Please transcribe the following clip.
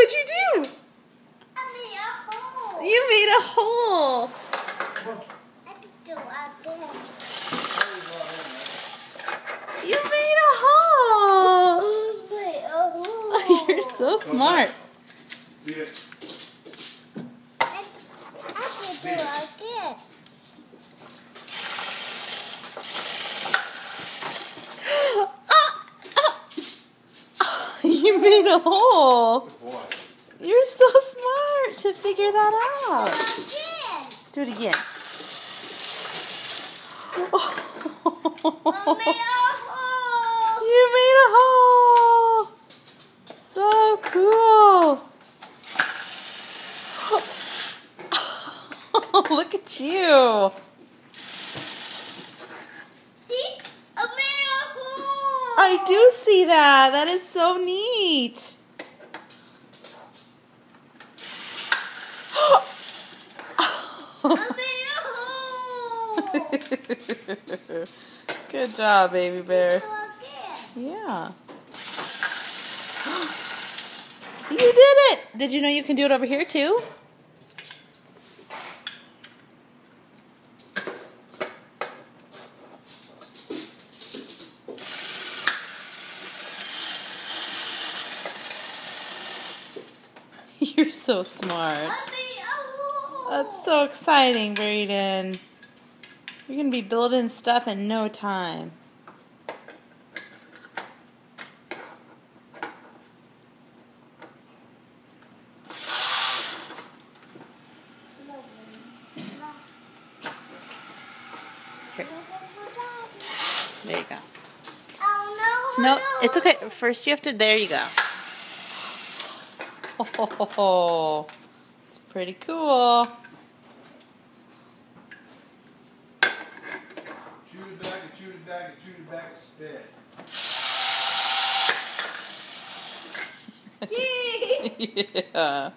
What'd you do? I made a hole. You made a hole. I can do it again. You made a hole. I made a hole. You're so smart. I can do it again. You made a hole. Good boy. You're so smart to figure that out. Again. Do it again. I made a hole. You made a hole. So cool. Look at you. See? I made a hole. I do see that. That is so neat. I made a hole. Good job, baby bear. Do it again. Yeah. You did it. Did you know you can do it over here too? You're so smart. I made a hole. That's so exciting, Brayden. You're going to be building stuff in no time. Here. There you go. Oh no. No, it's okay. First you have to, there you go. Oh, it's pretty cool. Shoot it back and shoot it back and shoot it back and spit. See? Yeah.